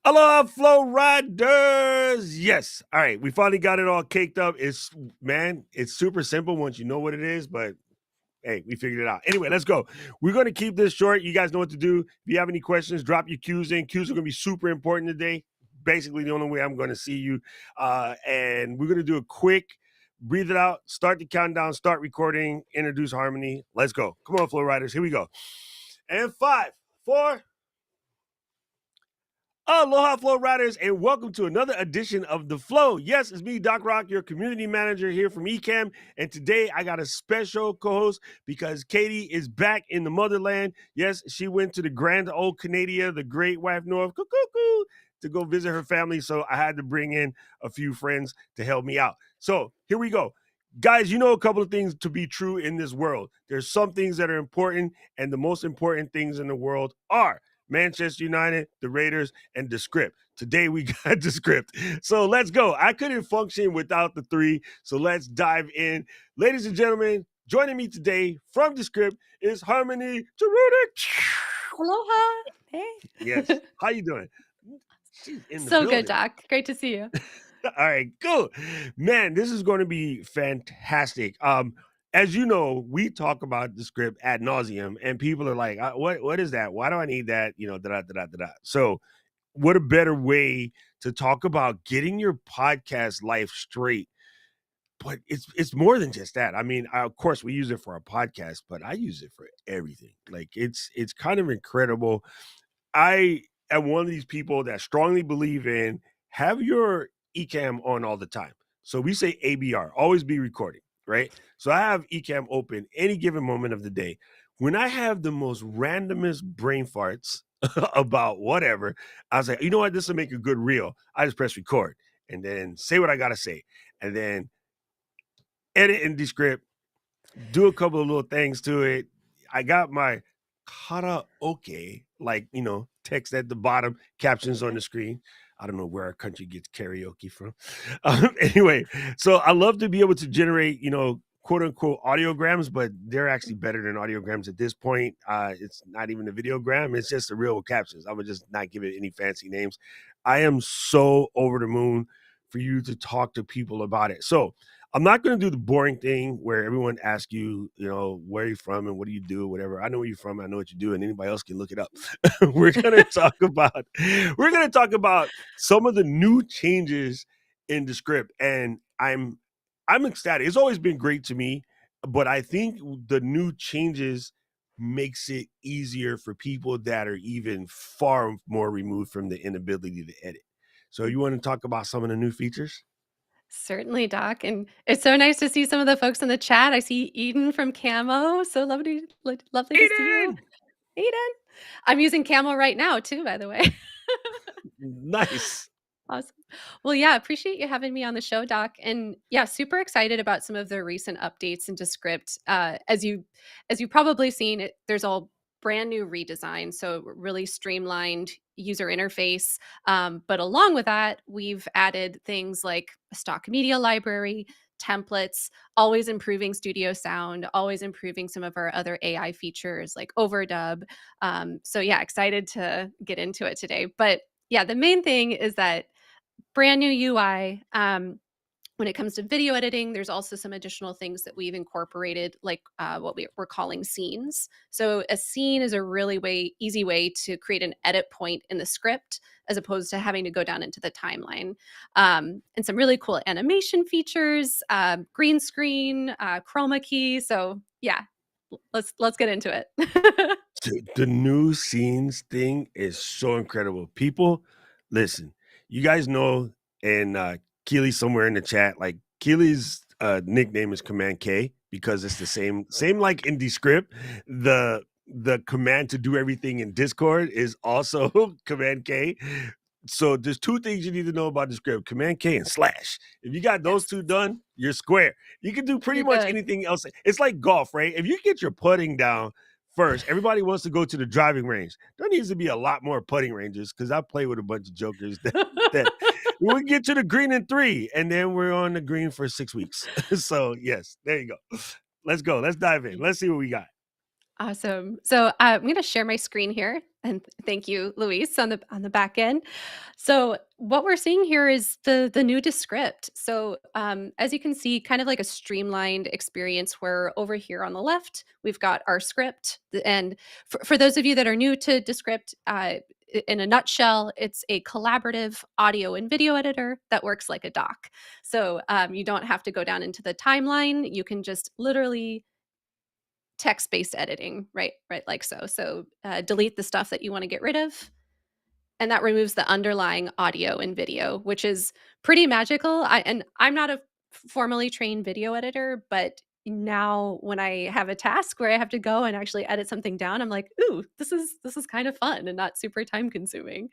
Aloha, Flow Riders! Yes. All right, we finally got it all caked up. It's super simple once you know what it is, but hey, we figured it out. Anyway, let's go. We're going to keep this short. You guys know what to do. If you have any questions, drop your cues in. Cues are going to be super important today. Basically, the only way I'm going to see you. And we're going to do a quick breathe it out, start the countdown, start recording, introduce Harmony. Let's go. Come on, Flow Riders. Here we go. And 5, 4. Aloha, Flow Riders, and welcome to another edition of The Flow. Yes, it's me, Doc Rock, your community manager here from Ecamm, and today I got a special co-host because Katie is back in the motherland. Yes, she went to the grand old Canada, the great wife north, to go visit her family, so I had to bring in a few friends to help me out. So here we go. Guys, you know a couple of things to be true in this world. There's some things that are important, and the most important things in the world are Manchester United, the Raiders, and Descript. Today we got Descript. So let's go. I couldn't function without the three, so let's dive in. Ladies and gentlemen, joining me today from Descript is Harmony Jiroudek. Aloha. Hey. Yes. How you doing? She's in the so building. Good, Doc. Great to see you. All right, cool. Man, this is going to be fantastic. As you know, we talk about Descript ad nauseum, and people are like, what is that? Why do I need that? You know, da-da-da-da-da-da. So what a better way to talk about getting your podcast life straight. But it's more than just that. I mean, of course, we use it for our podcast, but I use it for everything. Like, it's kind of incredible. I am one of these people that strongly believe in have your Ecamm on all the time. So we say ABR, always be recording. Right? So I have Ecamm open any given moment of the day. When I have the most randomest brain farts about whatever, I was like, you know what? This will make a good reel. I just press record and then say what I got to say and then edit in Descript, do a couple of little things to it. I got my karaoke, like, you know, text at the bottom, captions on the screen. I don't know where our country gets karaoke from. Anyway, so I love to be able to generate, you know, quote unquote audiograms, but they're actually better than audiograms at this point. It's not even a videogram. It's just the real captions. I would just not give it any fancy names. I am so over the moon for you to talk to people about it. So I'm not going to do the boring thing where everyone asks you, you know, where are you from and what do you do, whatever. I know where you're from. I know what you do, and anybody else can look it up. We're going to talk about some of the new changes in Descript, and I'm ecstatic. It's always been great to me, but I think the new changes makes it easier for people that are even far more removed from the inability to edit. So you want to talk about some of the new features? Certainly, Doc, and it's so nice to see some of the folks in the chat. I see Eden from Camo, so lovely to see you. Eden! Eden! I'm using Camo right now too, by the way. Nice. Awesome. Well, yeah, appreciate you having me on the show, Doc. And yeah, super excited about some of the recent updates into Script. As you probably seen, there's all brand new redesign, so really streamlined user interface. But along with that, we've added things like a stock media library, templates, always improving studio sound, always improving some of our other AI features like overdub. So yeah, excited to get into it today. But yeah, the main thing is that brand new UI. When it comes to video editing, there's also some additional things that we've incorporated, like what we're calling scenes. So a scene is a really easy way to create an edit point in the script, as opposed to having to go down into the timeline. And some really cool animation features, green screen, chroma key. So yeah, let's get into it. The new scenes thing is so incredible. People, listen, you guys know, and Keely's somewhere in the chat, like Keely's nickname is Command K because it's the same like in Descript. The command to do everything in Discord is also Command K. So there's two things you need to know about Descript: Command K and slash. If you got those Yes, two done, you're square. You can do pretty you're much good. anything else. It's like golf, right? If you get your putting down first, everybody wants to go to the driving range. There needs to be a lot more putting ranges because I play with a bunch of jokers that we get to the green in 3, and then we're on the green for 6 weeks. So yes, there you go. Let's go. Let's dive in. Let's see what we got. Awesome. So I'm going to share my screen here, and thank you, Luis, on the back end. So what we're seeing here is the new Descript. So as you can see, kind of like a streamlined experience. Where over here on the left we've got our script, and for those of you that are new to Descript, in a nutshell, it's a collaborative audio and video editor that works like a doc. So you don't have to go down into the timeline. You can just literally text-based editing, right, like so. So, delete the stuff that you wanna get rid of, and that removes the underlying audio and video, which is pretty magical. I'm not a formally trained video editor, but now when I have a task where I have to go and actually edit something down, I'm like, "Ooh, this is kind of fun and not super time consuming."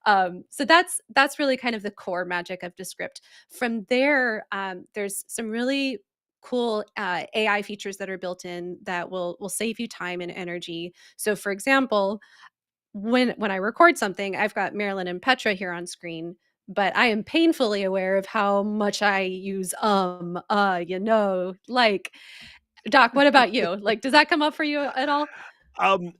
So that's really kind of the core magic of Descript. From there, there's some really cool AI features that are built in that will save you time and energy. So, for example, when I record something, I've got Marilyn and Petra here on screen, but I am painfully aware of how much I use like. Doc, what about you? Like, does that come up for you at all? I'm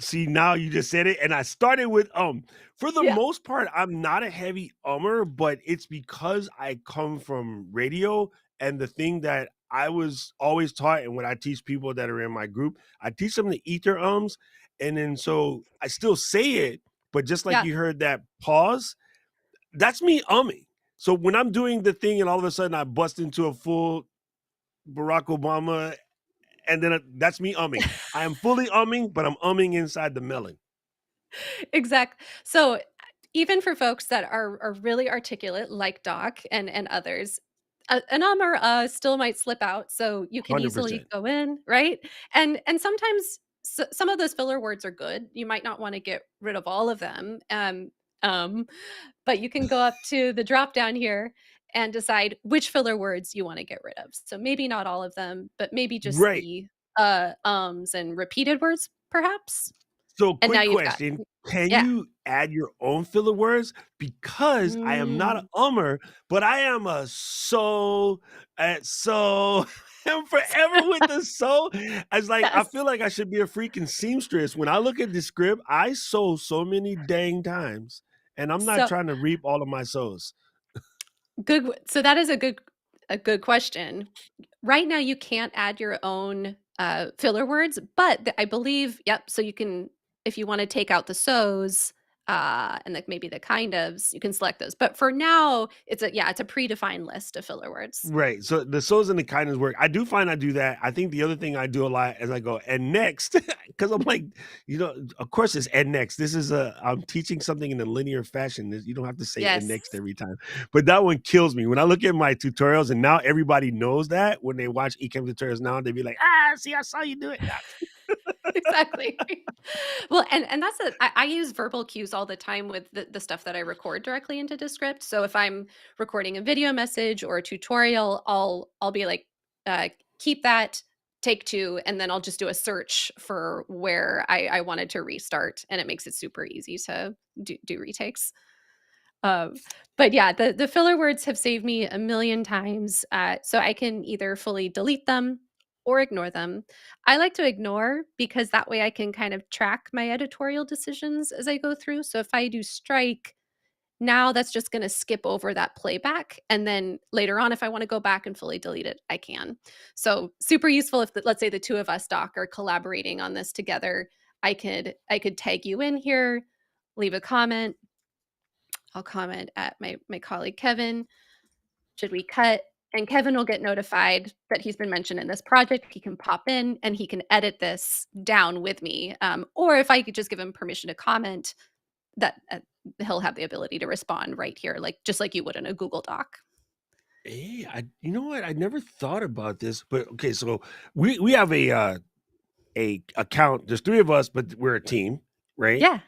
see now you just said it, and I started with for the Yeah, most part, I'm not a heavy but it's because I come from radio, and the thing that I was always taught, and when I teach people that are in my group, I teach them to eat their and then so I still say it, but just like yeah. you heard that pause, that's me umming. So when I'm doing the thing and all of a sudden I bust into a full Barack Obama, and then that's me umming. I am fully umming, but I'm umming inside the melon. Exact so, even for folks that are really articulate, like Doc and others, an or still might slip out, so you can easily 100%. go in, right? And sometimes some of those filler words are good. You might not wanna get rid of all of them, um, but you can go up to the drop down here and decide which filler words you wanna get rid of. So maybe not all of them, but maybe just Right. the, and repeated words, perhaps? So, And now quick you've got question, can yeah. you add your own filler words? Because I am not a Mm. but I am a so I'm forever with the so. It's like, I Yes. feel like I should be a freaking seamstress. When I look at the script, I sew so many dang times, and I'm not So trying to reap all of my sews. so that is a good question. Right now, you can't add your own, filler words, but I believe yep, so you can if you wanna take out the so's, and like maybe the kind ofs, you can select those. But for now, it's a predefined list of filler words. Right. So the so's and the kindness work. I do find I do that. I think the other thing I do a lot as I go, and next, because I'm like, of course it's and next. This is I'm teaching something in a linear fashion. You don't have to say and Yes. next every time. But that one kills me. When I look at my tutorials and now everybody knows that when they watch Ecamm tutorials now, they be like, see, I saw you do it. Exactly. Well, and that's it. I use verbal cues all the time with the stuff that I record directly into Descript. So if I'm recording a video message or a tutorial, I'll be like, uh, keep that, take two, and then I'll just do a search for where I wanted to restart, and it makes it super easy to do retakes. Um, but yeah, the filler words have saved me a million times. So I can either fully delete them or ignore them. I like to ignore because that way I can kind of track my editorial decisions as I go through. So if I do strike, now that's just going to skip over that playback. And then later on, if I want to go back and fully delete it, I can. So super useful if, let's say, the two of us, Doc, are collaborating on this together. I could tag you in here, leave a comment. I'll comment at my colleague Kevin. Should we cut? And Kevin will get notified that he's been mentioned in this project. He can pop in and he can edit this down with me. Or if I could just give him permission to comment, that he'll have the ability to respond right here, like just like you would in a Google Doc. Hey, you know what? I never thought about this, but okay, so we have a account. There's three of us, but we're a team, right? Yeah.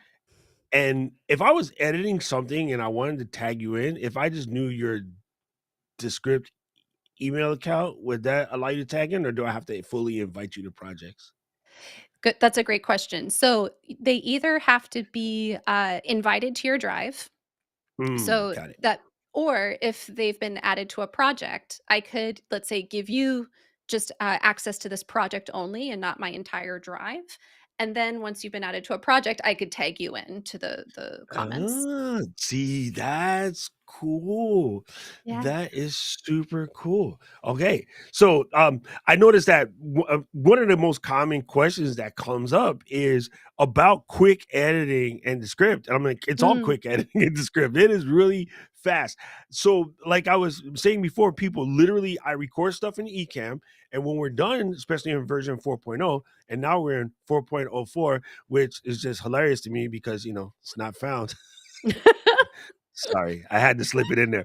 And if I was editing something and I wanted to tag you in, if I just knew your Descript email account, would that allow you to tag in, or do I have to fully invite you to projects? Good. That's a great question. So they either have to be invited to your drive. So Got it. that, or if they've been added to a project, I could, let's say, give you just access to this project only and not my entire drive. And then once you've been added to a project, I could tag you in to the comments. See, that's cool. Yeah. That is super cool. Okay. So, I noticed that one of the most common questions that comes up is about quick editing and the script. And I'm like, it's all Mm. quick editing and the script. It is really fast. So, like I was saying before, people literally, I record stuff in Ecamm, and when we're done, especially in version 4.0, and now we're in 4.04, which is just hilarious to me because it's not found. Sorry, I had to slip it in there.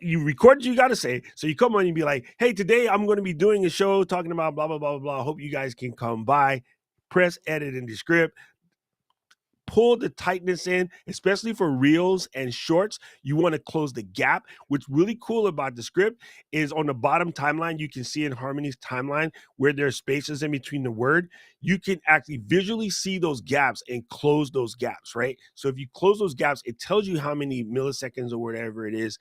You record what you got to say, so you come on and be like, "Hey, today I'm going to be doing a show talking about blah blah blah blah blah. Hope you guys can come by." Press edit in the script, pull the tightness in, especially for reels and shorts. You want to close the gap. What's really cool about the script is on the bottom timeline, you can see in Harmony's timeline where there's spaces in between the word. You can actually visually see those gaps and close those gaps, right? So if you close those gaps, it tells you how many milliseconds or whatever it is.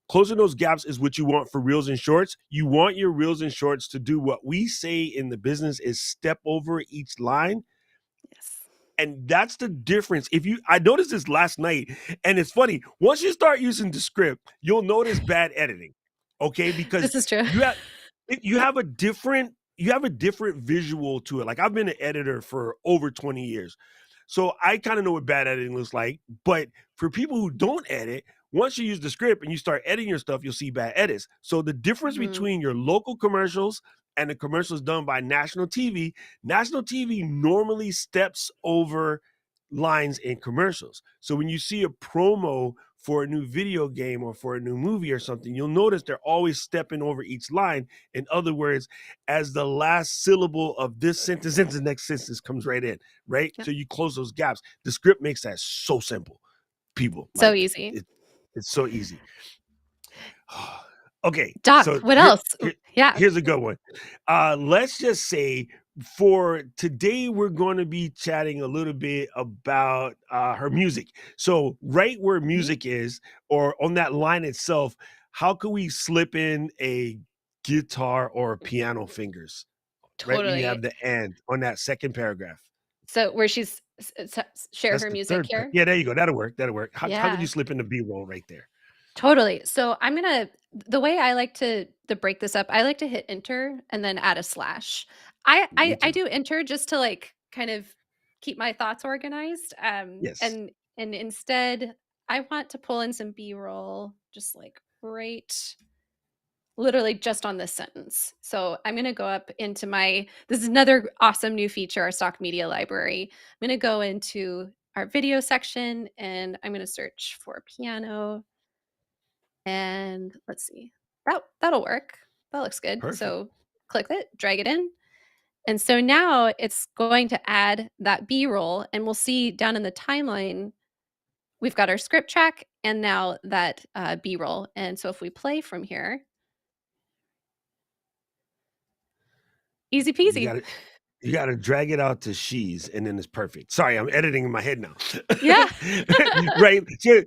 Closing those gaps is what you want for reels and shorts. You want your reels and shorts to do what we say in the business is step over each line, Yes. and that's the difference. I noticed this last night, and it's funny. Once you start using the script, you'll notice bad editing. Okay, because This is true. you have you have a different visual to it. Like I've been an editor for over 20 years. So I kind of know what bad editing looks like. But for people who don't edit, once you use the script and you start editing your stuff, you'll see bad edits. So the difference Mhm. between your local commercials and the commercials done by national TV normally steps over lines in commercials. So when you see a promo for a new video game or for a new movie or something, you'll notice they're always stepping over each line. In other words, as the last syllable of this sentence into the next sentence comes right in, right? Yep. So you close those gaps. The script makes that so simple. People So like easy. it's so easy. Okay, Doc, so what else? Yeah, here's a good one. Let's just say for today, we're going to be chatting a little bit about her music. So, right where mhm, music is, or on that line itself, how can we slip in a guitar or a piano fingers? Right when you totally. have the "and" on that second paragraph. So where she's share That's her the music third here? yeah, there you go. That'll work. That'll work. How could you Yeah. slip in the B-roll right there? Totally. So I'm gonna the way I like to break this up, I like to hit enter and then add a slash. I Me I too. do enter just to like kind of keep my thoughts organized. Yes. And instead, I want to pull in some B-roll, just like right literally just on this sentence. So I'm going to go up into this is another awesome new feature, our stock media library. I'm going to go into our video section and I'm going to search for piano. And let's see, that'll work. That looks good. Perfect. So click it, drag it in. And so now it's going to add that B-roll, and we'll see down in the timeline, we've got our script track and now that B-roll. And so if we play from here, easy You peasy. got it. You gotta drag it out to she's, and then it's perfect. Sorry, I'm editing in my head now. Yeah. Right? So,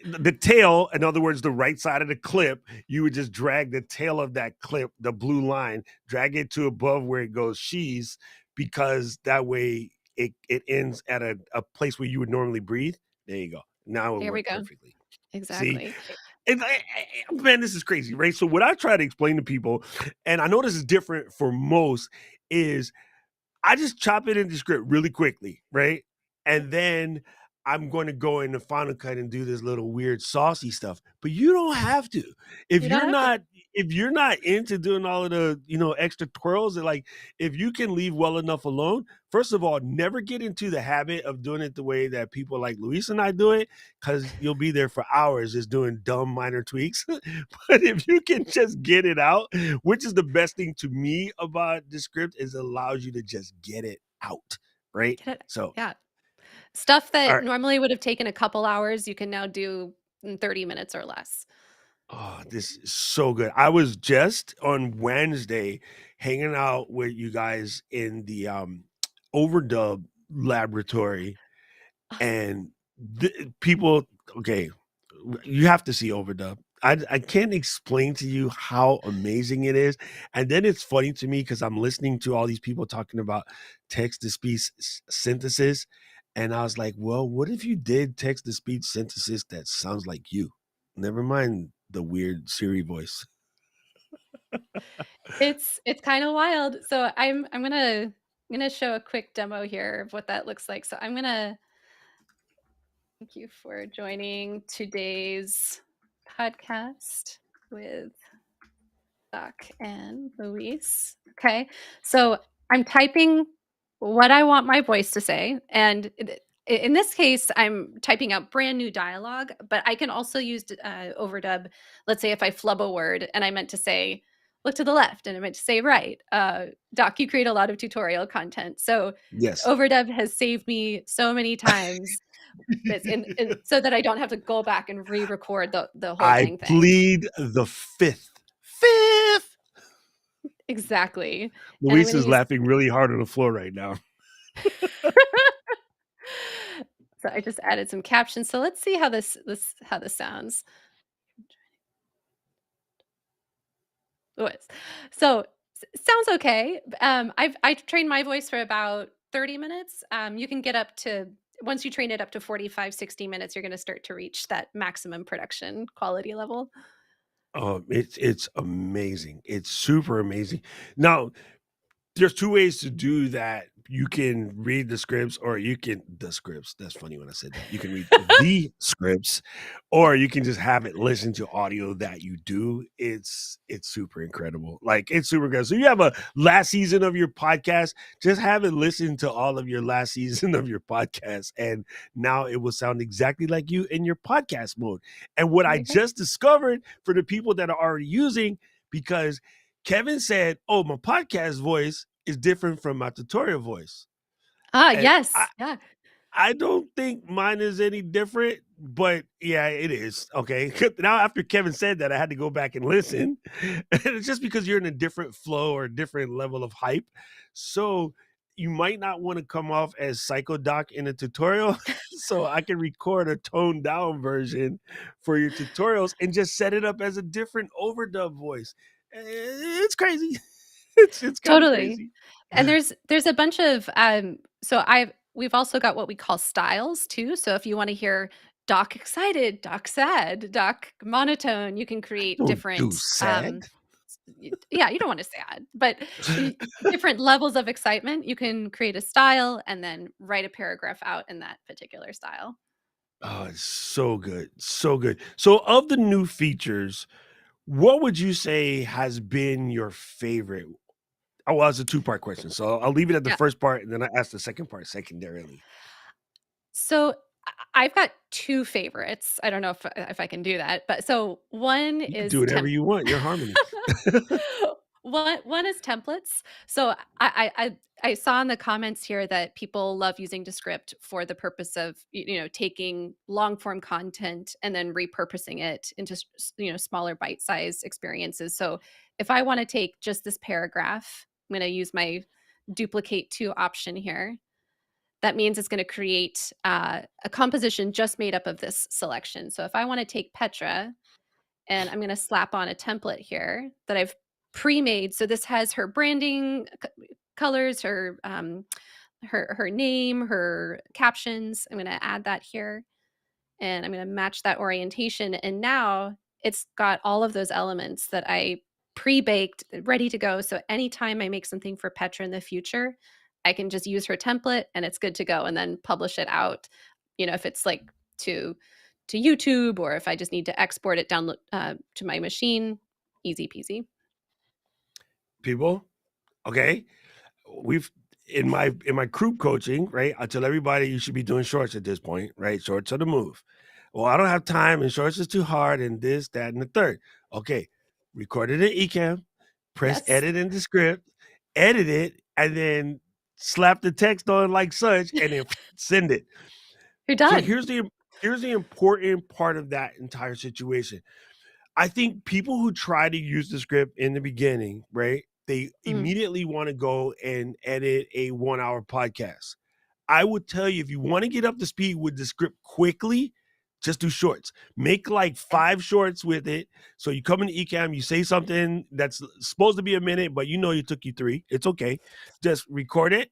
the tail, in other words, the right side of the clip, you would just drag the tail of that clip, the blue line, drag it to above where it goes she's, because that way it ends at a place where you would normally breathe. There you go. Now it There we worked go. perfectly. See? Exactly. And man, this is crazy, right? So what I try to explain to people, and I know this is different for most, is I just chop it into script really quickly, right? And then I'm going to go into Final Cut and do this little weird saucy stuff. But you don't have to. If You don't you're have to. not if you're not into doing all of the, extra twirls, and like if you can leave well enough alone, first of all, never get into the habit of doing it the way that people like Luis and I do it, because you'll be there for hours just doing dumb minor tweaks. But if you can just get it out, which is the best thing to me about the script, is it allows you to just get it out, right? Get it. So, Yeah. Stuff all that right. normally would have taken a couple hours, you can now do in 30 minutes or less. Oh, this is so good. I was just on Wednesday hanging out with you guys in the overdub laboratory, Awesome. and people, okay, you have to see overdub. I can't explain to you how amazing it is. And then it's funny to me because I'm listening to all these people talking about text to speech synthesis, and I was like, well, what if you did text to speech synthesis that sounds like you? Never mind the weird Siri voice. It's kind of wild. So I'm gonna show a quick demo here of what that looks like. So I'm gonna thank you for joining today's podcast with Doc and Luis. Okay. So I'm typing what I want my voice to say. And in this case, I'm typing out brand new dialogue, but I can also use overdub. Let's say if I flub a word and I meant to say, look to the left and I meant to say right. Doc, you create a lot of tutorial content. So Yes. overdub has saved me so many times. So that I don't have to go back and re-record the whole I dang thing. plead the fifth. Fifth. Exactly. And I'm Luis gonna is use laughing really hard on the floor right now. so I just added some captions. So let's see how this sounds. Was. So sounds okay. I've trained my voice for about 30 minutes. You can get up to once you train it up to 45, 60 minutes, you're going to start to reach that maximum production quality level. It's amazing. It's super amazing. Now, there's two ways to do that. You can read the scripts, or you can the scripts. That's funny when I said that. You can read the scripts, or you can just have it listen to audio that you do. It's super incredible. Like, it's super good. So you have a last season of your podcast, just have it listen to all of your last season of your podcast, and now it will sound exactly like you in your podcast mode. And what There I you go. just discovered for the people that are already using, because Kevin said, "Oh, my podcast voice is different from my tutorial voice." Ah, And I yes. Yeah. I don't think mine is any different, but yeah, it is. Okay. Now after Kevin said that, I had to go back and listen. And it's just because you're in a different flow or a different level of hype. So you might not want to come off as Psycho Doc in a tutorial. So I can record a toned down version for your tutorials and just set it up as a different overdub voice. It's crazy. It's kind of Totally. crazy. And there's a bunch of so I've we've also got what we call styles too. So if you want to hear Doc excited, Doc sad, Doc monotone, you can create Don't do different sad. Yeah, you don't want to sad, but different levels of excitement. You can create a style and then write a paragraph out in that particular style. Oh, it's so good, so good. So, of the new features, what would you say has been your favorite? Oh, well, it's a two-part question, so I'll leave it at the Yeah. first part, and then I ask the second part secondarily. So I've got 2 favorites. I don't know if I can do that, but so one You can do is whatever you want. You're Harmony. one is templates. So I saw in the comments here that people love using Descript for the purpose of taking long form content and then repurposing it into smaller bite size experiences. So if I want to take just this paragraph, I'm going to use my duplicate to option here. That means it's going to create a composition just made up of this selection. So if I want to take Petra and I'm going to slap on a template here that I've pre-made. So this has her branding colors, her name, her captions. I'm going to add that here and I'm going to match that orientation. And now it's got all of those elements that I pre-baked, ready to go. So anytime I make something for Petra in the future, I can just use her template and it's good to go and then publish it out. If it's like to to YouTube or if I just need to export it down to my machine, easy peasy. People, okay? We've in my group coaching, right? I tell everybody you should be doing shorts at this point, right? Shorts are the move. Well, I don't have time, and shorts is too hard, and this, that, and the third. Okay, record it in Ecamm, press Yes, edit in the script, edit it, and then slap the text on like such, and then send it. you're So done. here's the important part of that entire situation. I think people who try to use the script in the beginning, right? They Mm, immediately want to go and edit a 1 hour podcast. I would tell you if you want to get up to speed with the script quickly, just do shorts. Make like okay. 5 shorts with it. So you come in Ecamm, you say something that's supposed to be a minute, but it took you 3. It's okay. Just record it,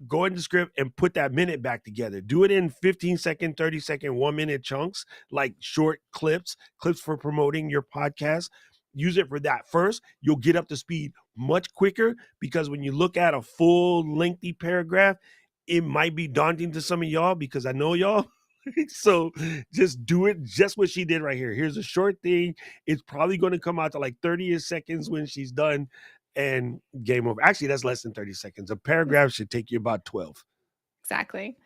go into script and put that minute back together. Do it in 15-second, 30-second, 1 minute chunks, like short clips for promoting your podcast. Use it for that first. You'll get up to speed much quicker because when you look at a full lengthy paragraph, it might be daunting to some of y'all because I know y'all. So just do it just what she did right here. Here's a short thing. It's probably going to come out to like 30 seconds when she's done and game over. Actually, that's less than 30 seconds. A paragraph should take you about 12. Exactly.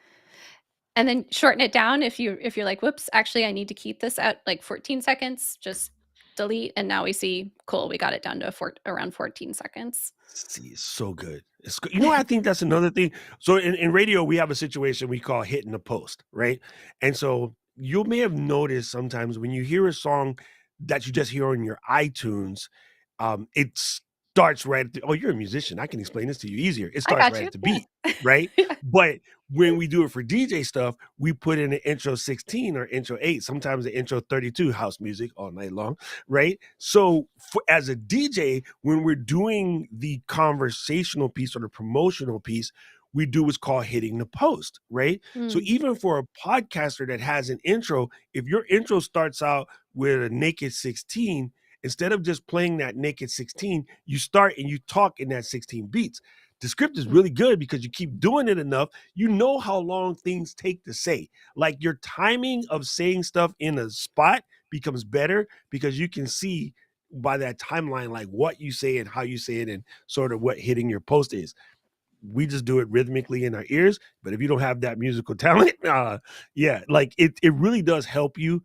And then shorten it down if you're like, "Whoops, actually I need to keep this at like 14 seconds." Just delete and now we see, cool, we got it down to around 14 seconds. See, it's so good. It's good. I think that's another thing. So in radio, we have a situation we call hitting the post, right? And so you may have noticed sometimes when you hear a song that you just hear on your iTunes, it starts right at the, oh, you're a musician. I can explain this to you easier. It I starts got right you. at the beat, Yeah. right? Yeah. But when we do it for DJ stuff, we put in an intro 16 or intro 8, sometimes the intro 32, house music all night long, right? So as a DJ, when we're doing the conversational piece or the promotional piece, we do what's called hitting the post, right? So Mm, even for a podcaster that has an intro, if your intro starts out with a naked 16, instead of just playing that naked 16, you start and you talk in that 16 beats. The script is mm, really good because you keep doing it enough, you know how long things take to say. Like your timing of saying stuff in a spot becomes better because you can see by that timeline like what you say and how you say it and sort of what hitting your post is. We just do it rhythmically in our ears, but if you don't have that musical talent, yeah, like it really does help you.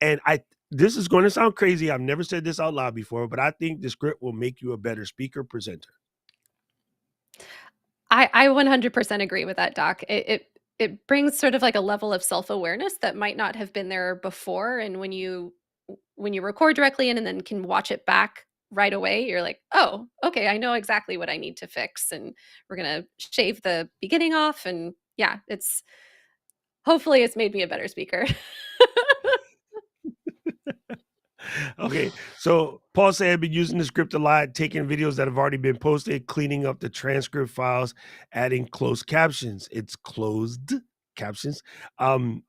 And I this is going to sound crazy. I've never said this out loud before, but I think the script will make you a better speaker presenter. I 100% agree with that, Doc. It brings sort of like a level of self-awareness that might not have been there before, and when you record directly and then can watch it back right away, you're like, "Oh, okay, I know exactly what I need to fix, and we're gonna shave the beginning off," and yeah, hopefully, it's made me a better speaker. Okay, so Paul said I've been using the script a lot, taking videos that have already been posted, cleaning up the transcript files, adding closed captions. It's closed captions. Um,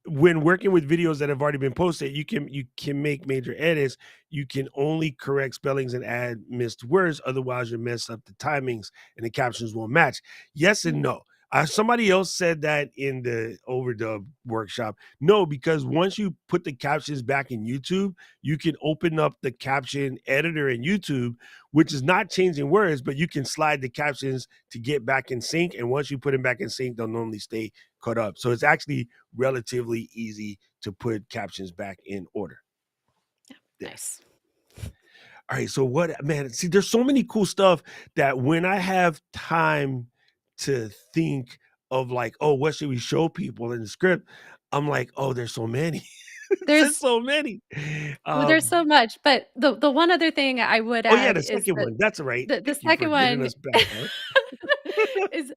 when working with videos that have already been posted, you can make major edits. You can only correct spellings and add missed words. Otherwise, you mess up the timings and the captions won't match. Yes and Mm. no. Somebody else said that in the overdub workshop. No, because once you put the captions back in YouTube, you can open up the caption editor in YouTube, which is not changing words, but you can slide the captions to get back in sync. And once you put them back in sync, they'll normally stay caught up. So it's actually relatively easy to put captions back in order. Yeah. Nice. All right. So what, man? See, there's so many cool stuff that when I have time to think of like, oh, what should we show people in the script? I'm like, oh, there's so many. There's There's so many. well, there's so much, but the one other thing I would Oh yeah, add the is second that one. That's all right. the Thank you for second giving one us background. is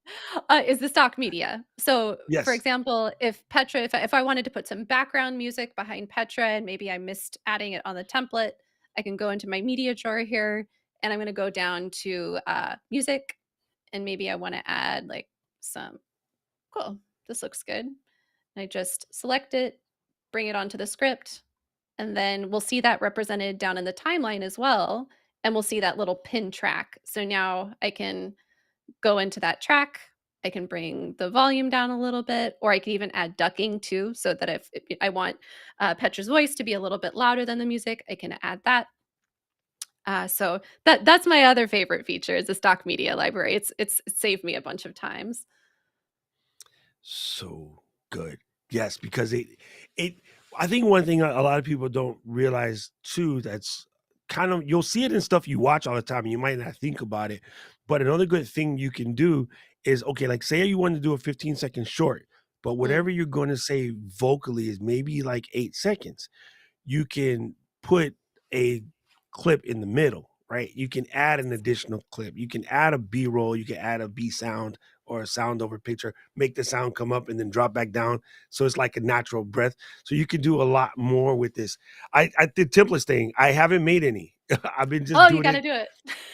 is the stock media. So, for Yes. example, if Petra if I wanted to put some background music behind Petra and maybe I missed adding it on the template, I can go into my media drawer here, and I'm gonna go down to, music, and maybe I wanna add, like, some cool, this looks good. And I just select it, bring it onto the script, and then we'll see that represented down in the timeline as well, and we'll see that little pin track. So now I can go into that track. I can bring the volume down a little bit, or I can even add ducking too, so that if I want Petra's voice to be a little bit louder than the music, I can add that. So that's my other favorite feature is the stock media library. It's saved me a bunch of times. So good. Yes, because it I think one thing a lot of people don't realize too that's kind of you'll see it in stuff you watch all the time and you might not think about it. But another good thing you can do is okay, like say you want to do a 15-second short, but Mm, whatever you're going to say vocally is maybe like 8 seconds. You can put a clip in the middle, right? You can add an additional clip. You can add a B roll. You can add a B sound or a sound over picture, make the sound come up and then drop back down. So it's like a natural breath. So you can do a lot more with this. I did templates thing. I haven't made any. I've been just oh, you doing got to it. do it.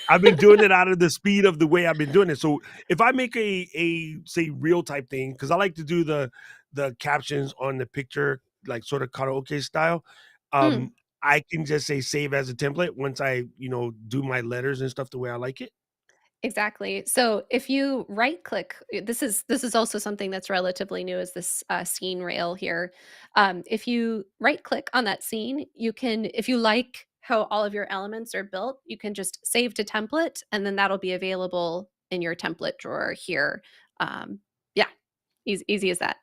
I've been doing it out of the speed of the way I've been doing it. So if I make a say real type thing, because I like to do the captions on the picture, like sort of karaoke style, Mm. um, I can just say save as a template once I, do my letters and stuff the way I like it. Exactly. So if you right click, this is also something that's relatively new is this scene rail here. If you right click on that scene, you can, if you like how all of your elements are built, you can just save to template, and then that'll be available in your template drawer here. Yeah, easy as that.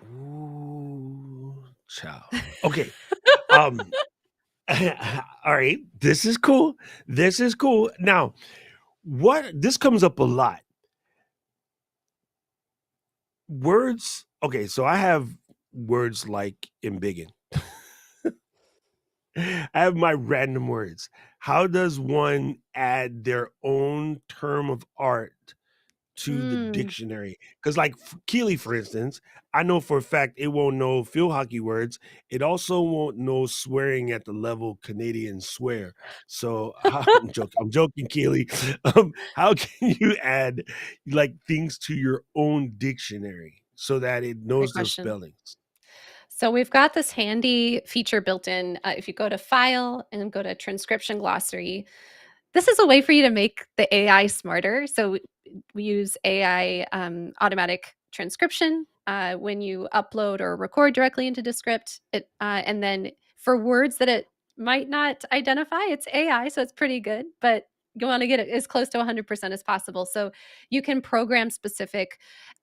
Ooh, child. Okay. Um, all right. This is cool. This is cool. Now, what this comes up a lot. Words. Okay, so I have words like embiggen. I have my random words. How does one add their own term of art to the Mm, dictionary? Because, like Keely, for instance, I know for a fact it won't know field hockey words. It also won't know swearing at the level Canadians swear. So I'm joking. I'm joking, Keely. How can you add like things to your own dictionary so that it great knows those question. spellings? So we've got this handy feature built in. If you go to File and go to Transcription Glossary, this is a way for you to make the AI smarter. So we use AI automatic transcription when you upload or record directly into Descript. And then for words that it might not identify, it's AI, so it's pretty good. But you want to get it as close to 100% as possible. So you can program specific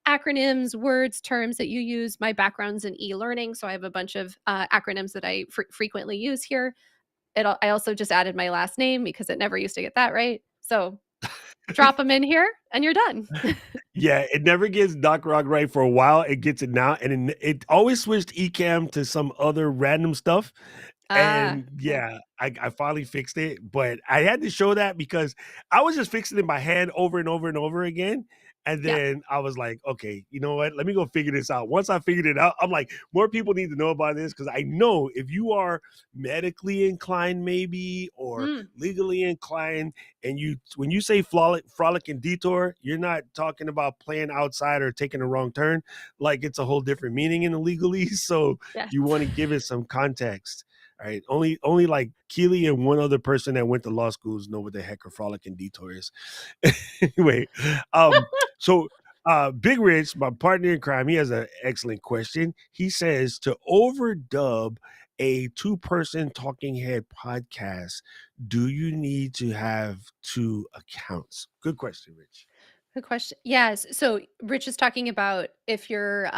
acronyms, words, terms that you use. My background's in e-learning, so I have a bunch of acronyms that I frequently use here. I also just added my last name because it never used to get that right. So drop them in here and you're done. Yeah, it never gets Doc Rock right for a while. It gets it now, and it always switched Ecamm to some other random stuff. And Yeah. yeah, I finally fixed it, but I had to show that because I was just fixing it in my head over and over and over again. And Yep. then I was like, okay, you know what? Let me go figure this out. Once I figured it out, I'm like, more people need to know about this because I know if you are medically inclined, maybe, or Mm, legally inclined, and when you say frolic and detour, you're not talking about playing outside or taking a wrong turn. Like it's a whole different meaning in the legalese. So yes. you want to give it some context. All right. Only like Keely and one other person that went to law schools know what the heck a frolic and detour is. Anyway, um, so Big Rich, my partner in crime, he has an excellent question. He says to overdub a two-person talking head podcast, do you need to have two accounts? Good question, Rich. Good question. Yes. So Rich is talking about if you're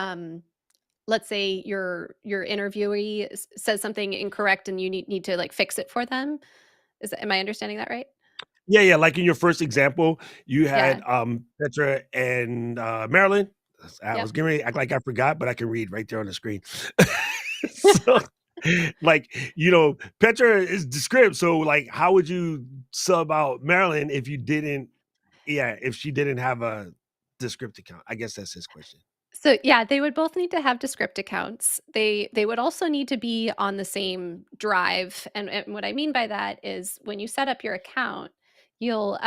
let's say your interviewee says something incorrect and you need to like fix it for them. Am I understanding that right? Yeah, yeah. Like in your first example, you had Yeah. Petra and Marilyn. I was Yep. getting ready to act like I forgot, but I can read right there on the screen. So like, Petra is Descript. So like how would you sub out Marilyn if you didn't if she didn't have a Descript account? I guess that's his question. So yeah, they would both need to have Descript accounts. They would also need to be on the same drive. And what I mean by that is when you set up your account, you'll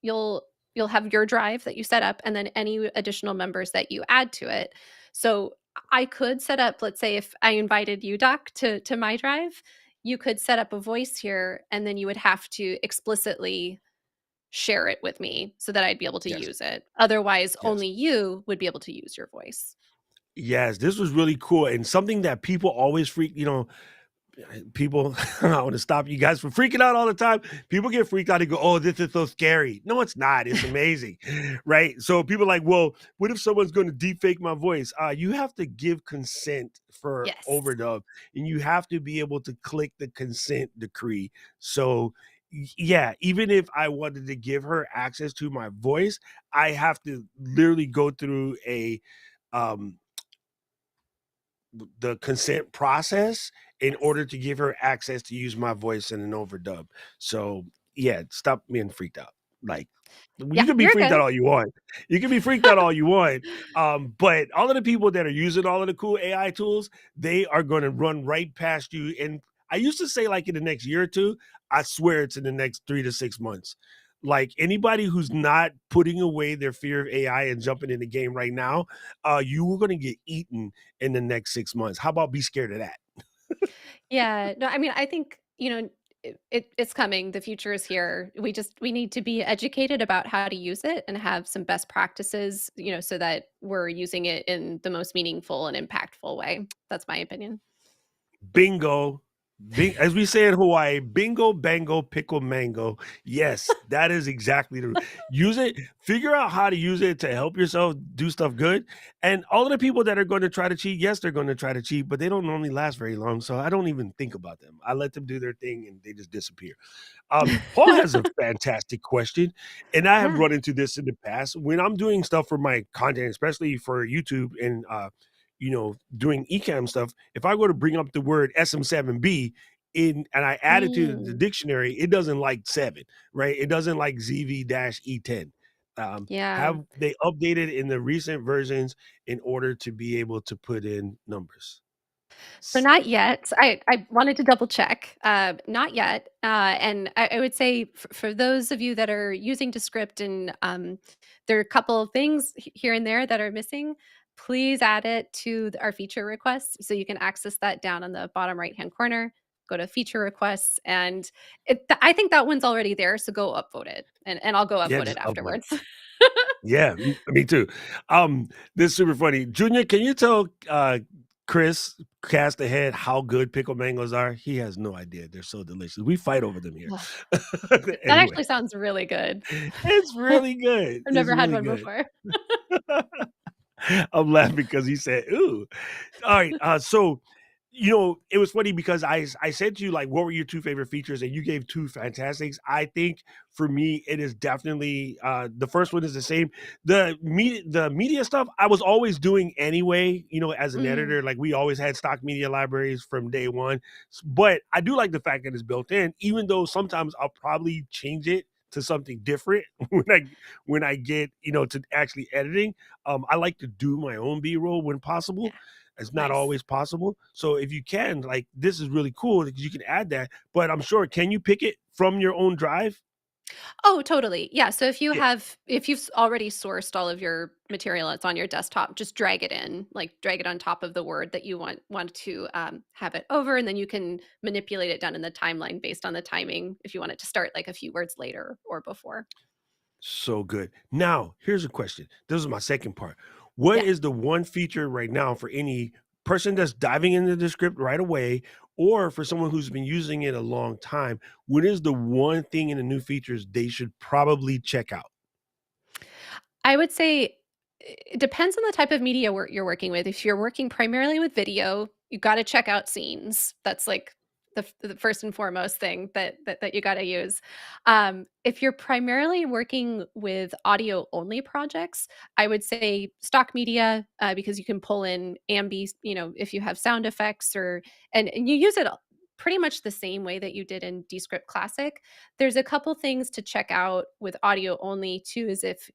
you'll you'll have your drive that you set up and then any additional members that you add to it. So I could set up, let's say if I invited you, Doc, to my drive, you could set up a voice here and then you would have to explicitly share it with me so that I'd be able to Yes. use it. Otherwise, Yes. only you would be able to use your voice. Yes, this was really cool and something that people always people I want to stop you guys from freaking out all the time. People get freaked out and go, oh, this is so scary. No, it's not. It's amazing. Right. So people are like, well, what if someone's going to deep fake my voice? You have to give consent for Yes. overdub and you have to be able to click the consent decree. So yeah, even if I wanted to give her access to my voice, I have to literally go through um the consent process in Yes. order to give her access to use my voice in an overdub. So yeah, stop being freaked out. Like you Yeah, can be you're freaked good. out all you want. You can be freaked out all you want. But all of the people that are using all of the cool AI tools, they are going to run right past you. And I used to say like in the next year or two, I swear it's in the next 3 to 6 months. Like anybody who's not putting away their fear of AI and jumping in the game right now, you are going to get eaten in the next 6 months. How about be scared of that? Yeah. No, I mean, I think, it's coming. The future is here. We need to be educated about how to use it and have some best practices, so that we're using it in the most meaningful and impactful way. That's my opinion. Bingo. As we say in Hawaii, bingo, bango, pickle, mango. Yes, that is exactly the use it. Figure out how to use it to help yourself do stuff good. And all of the people that are going to try to cheat, yes, they're going to try to cheat, but they don't normally last very long. So I don't even think about them. I let them do their thing and they just disappear. Paul has a fantastic question, and I have Yeah. run into this in the past when I'm doing stuff for my content, especially for YouTube and doing Ecamm stuff. If I go to bring up the word SM7B in and I add it to the Mm, dictionary, it doesn't like seven, right? It doesn't like ZV-E10. yeah. Have they updated in the recent versions in order to be able to put in numbers? So not yet. I wanted to double check. Not yet. And I would say for those of you that are using Descript and there are a couple of things here and there that are missing, please add it to our feature requests so you can access that down on the bottom right hand corner. Go to feature requests and I think that one's already there. So go upvote it and I'll go Yeah, upvote it just upload it. afterwards. Yeah, me too. This is super funny. Junior, can you tell Chris cast ahead how good pickle mangoes are? He has no idea. They're so delicious. We fight over them here. Ugh, that Anyway, actually sounds really good. it's really good. I've It's never had really one good. before. I'm laughing because he said, "Ooh." All right. So, it was funny because I said to you like, what were your two favorite features, and you gave two fantastics. I think for me, it is definitely the first one is the same. The media stuff I was always doing anyway. As an Mm. editor, like we always had stock media libraries from day one. But I do like the fact that it's built in, even though sometimes I'll probably change it to something different when I get, to actually editing. I like to do my own B-roll when possible. Yeah. It's not Nice. always possible. So if you can, like, this is really cool because you can add that. But I'm sure, can you pick it from your own drive? Oh, totally. Yeah, so Yeah. if you've already sourced all of your material that's on your desktop, just drag it in, like drag it on top of the word that you want to have it over, and then you can manipulate it down in the timeline based on the timing if you want it to start like a few words later or before. So good. Now, here's a question. This is my second part. What Yeah. is the one feature right now for any person that's diving into the script right away, or for someone who's been using it a long time? What is the one thing in the new features they should probably check out? I would say it depends on the type of media you're working with. If you're working primarily with video, you gotta check out scenes. That's like the first and foremost thing that you gotta use. If you're primarily working with audio only projects, I would say stock media because you can pull in ambi, if you have sound effects and you use it pretty much the same way that you did in Descript Classic. There's a couple things to check out with audio only too, is if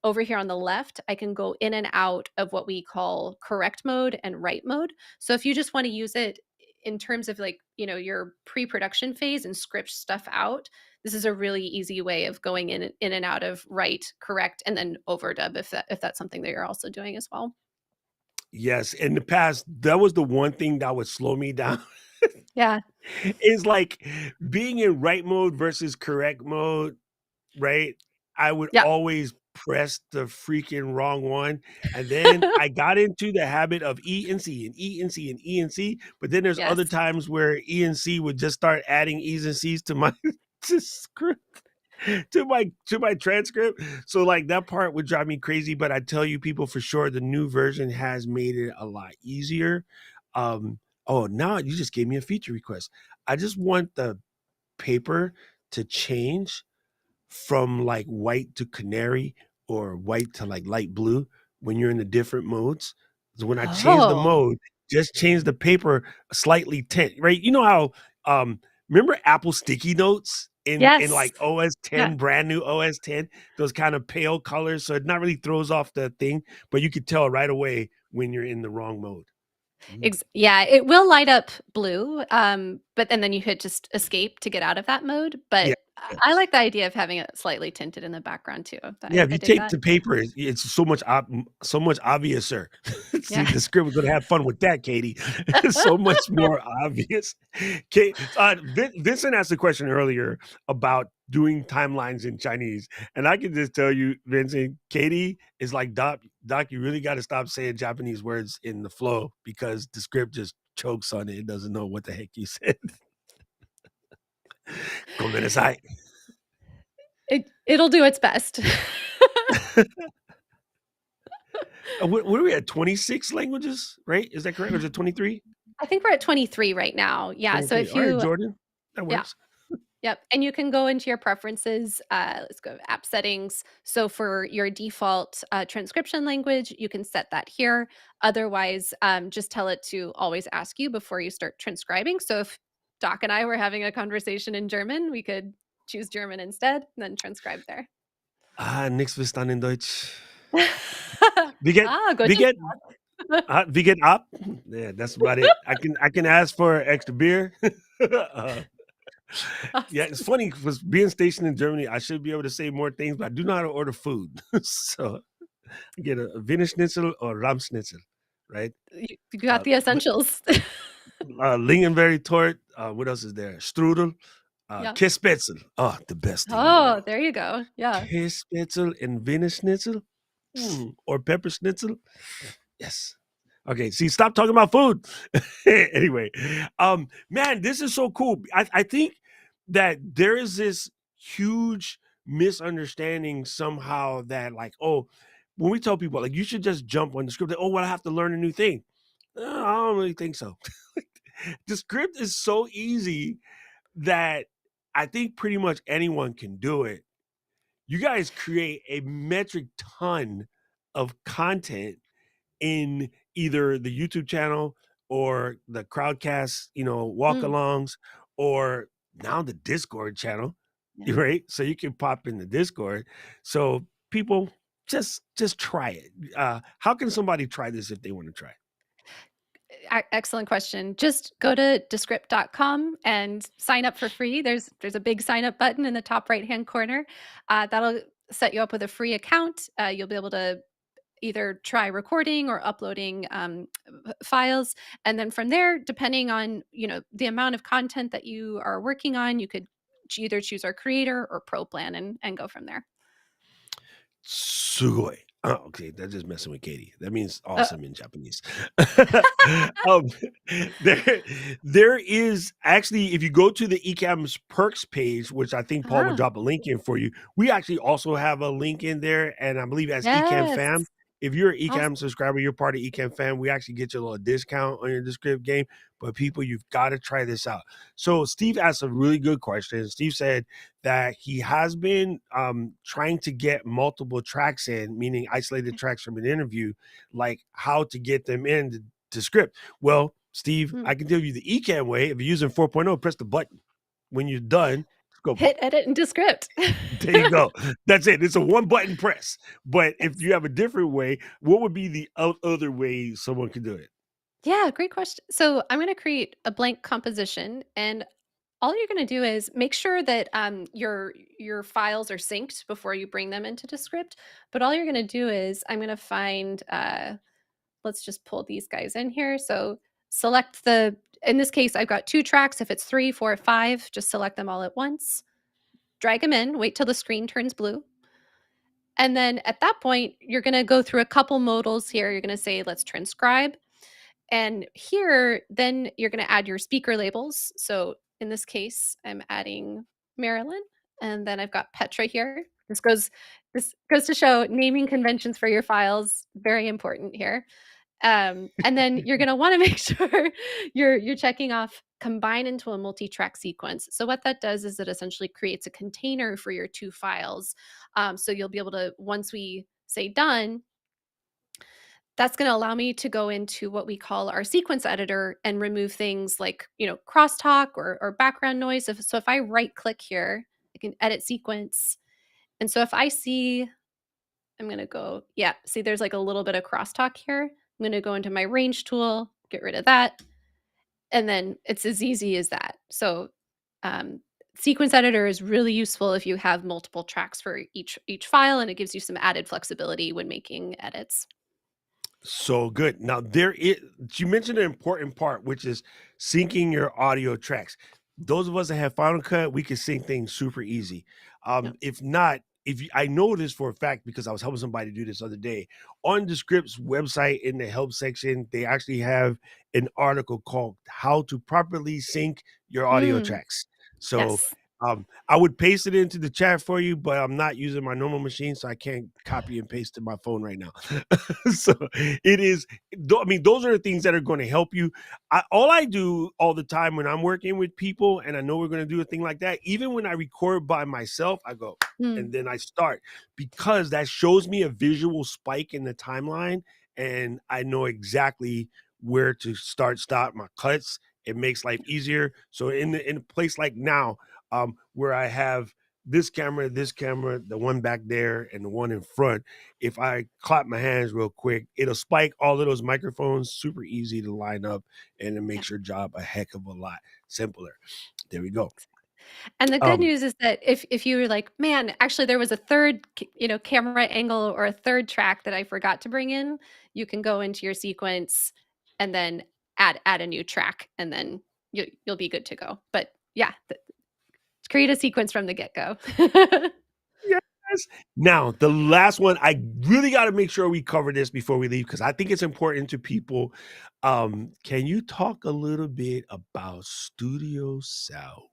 over here on the left, I can go in and out of what we call correct mode and write mode. So if you just want to use it in terms of like, your pre-production phase and script stuff out, this is a really easy way of going in and out of write, correct, and then overdub if that's something that you're also doing as well. Yes, in the past, that was the one thing that would slow me down. Yeah. Is like being in right mode versus correct mode, right? I would Yep. always press the freaking wrong one, and then I got into the habit of E and C and E and C and E and C, but then there's Yes. other times where E and C would just start adding E's and C's to my to script to my transcript. So like that part would drive me crazy, but I tell you people for sure the new version has made it a lot easier. Um oh, now you just gave me a feature request. I just want the paper to change from like white to canary or white to like light blue when you're in the different modes. So when I change the Oh, mode, just change the paper slightly tint, right? You know how remember Apple sticky notes in yes. like OS Yeah. 10, brand new OS 10, those kind of pale colors. So it not really throws off the thing, but you could tell right away when you're in the wrong mode. Mm. Yeah, it will light up blue, but and then you hit just escape to get out of that mode, Yeah. but I Yes. like the idea of having it slightly tinted in the background too. Yeah, if I you dig tape that. the paper, it's so much obviouser. See, Yeah. the script was gonna have fun with that, Katie. It's so much more obvious. Vincent asked a question earlier about doing timelines in Chinese, and I can just tell you, Vincent, Katie is like, Doc, you really gotta stop saying Japanese words in the flow because the script just chokes on it. It doesn't know what the heck you said. Gomenasai. It'll do its best. What are we at? 26 languages, right? Is that correct? Or is it 23? I think we're at 23 right now. Yeah, so 23. if All right, you Jordan. That yeah. works. Yep, and you can go into your preferences, let's go to app settings. So for your default, transcription language, you can set that here. Otherwise, just tell it to always ask you before you start transcribing. So if Doc and I were having a conversation in German, we could choose German instead and then transcribe there. Ah, nix verstanden Deutsch. Wie geht wie Guten geht wie geht ab? Yeah, that's about it. I can ask for extra beer. Uh, yeah, it's funny because being stationed in Germany, I should be able to say more things, but I do know how to order food. So I get a Wiener Schnitzel or Rahmschnitzel, right? You got Uh, the essentials. Lingonberry tort. What else is there? Strudel. Yeah. Kispitzel. Oh, the best thing in the Oh, world. there you go. Yeah. Käsespätzle and Wiener Schnitzel, or pepper schnitzel. Yes. Okay, see, stop talking about food. Anyway, man, this is so cool. I think that there is this huge misunderstanding somehow that like, oh, when we tell people like you should just jump on the script, like, oh, well, I have to learn a new thing. I don't really think so. The script is so easy that I think pretty much anyone can do it. You guys create a metric ton of content in either the YouTube channel or the crowdcast, walk Mm. alongs, or now the Discord channel. Yeah. right? So you can pop in the Discord. So people just try it. How can somebody try this if they want to try it? Excellent question. Just go to descript.com and sign up for free. There's a big sign up button in the top right hand corner. That'll set you up with a free account. You'll be able to either try recording or uploading files, and then from there, depending on the amount of content that you are working on, you could either choose our creator or pro plan and go from there. Sugoi. Oh, okay, that's just messing with Katie. That means Uh, awesome in Japanese. um, there, there is actually, if you go to the Ecamm's perks page, which I think Paul will ah, drop a link in for you, we actually also have a link in there, and I believe as Ecamm yes. fam, if you're an Awesome. Ecamm subscriber, you're part of Ecamm fam, we actually get you a little discount on your Descript game. But people, you've got to try this out. So Steve asked a really good question. Steve said that he has been trying to get multiple tracks in, meaning isolated tracks from an interview, like how to get them in to script. Well, Steve, Mm. I can tell you the Ecamm way. If you're using 4.0, press the button. When you're done, go boom. Hit edit and descript. There you go. That's it. It's a one button press. But if you have a different way, what would be the other way someone could do it? Yeah, great question. So I'm going to create a blank composition, and all you're going to do is make sure that your files are synced before you bring them into Descript. But all you're going to do is I'm going to find. Let's just pull these guys in here. So select the. In this case, I've got 2 tracks. If it's 3, 4, 5, just select them all at once. Drag them in. Wait till the screen turns blue. And then at that point, you're going to go through a couple modals here. You're going to say, let's transcribe. And here, then you're going to add your speaker labels. So in this case, I'm adding Marilyn, and then I've got Petra here. This goes to show naming conventions for your files, very important here. And then you're going to want to make sure you're checking off combine into a multi-track sequence. So what that does is it essentially creates a container for your 2 files. So you'll be able to, once we say done, that's going to allow me to go into what we call our sequence editor and remove things like crosstalk or background noise. So if I right click here, I can edit sequence. And so if I see, I'm going to go, yeah, see there's like a little bit of crosstalk here. I'm going to go into my range tool, get rid of that, and then it's as easy as that. So um, sequence editor is really useful if you have multiple tracks for each file, and it gives you some added flexibility when making edits. So good. Now there is you mentioned an important part, which is syncing your audio tracks. Those of us that have Final Cut, we can sync things super easy. Yep. If not, if you, I know this for a fact because I was helping somebody do this other day on the Scripts website in the help section. They actually have an article called "How to Properly Sync Your Audio Mm, Tracks." So yes. I would paste it into the chat for you, but I'm not using my normal machine, so I can't copy and paste to my phone right now. So it is. I mean, those are the things that are going to help you. All I do all the time when I'm working with people, and I know we're going to do a thing like that. Even when I record by myself, I go Mm, and then I start because that shows me a visual spike in the timeline, and I know exactly where to start, stop my cuts. It makes life easier. So in a place like now, where I have this camera, the one back there, and the one in front. If I clap my hands real quick, it'll spike all of those microphones. Super easy to line up, and it yeah. makes your job a heck of a lot simpler. There we go. And the good Um, news is that if you were like, "Man, actually there was a third camera angle or a third track that I forgot to bring in," you can go into your sequence and then add a new track, and then you'll be good to go. But yeah, create a sequence from the get-go. yes. Now, the last one, I really got to make sure we cover this before we leave because I think it's important to people. Can you talk a little bit about studio sound?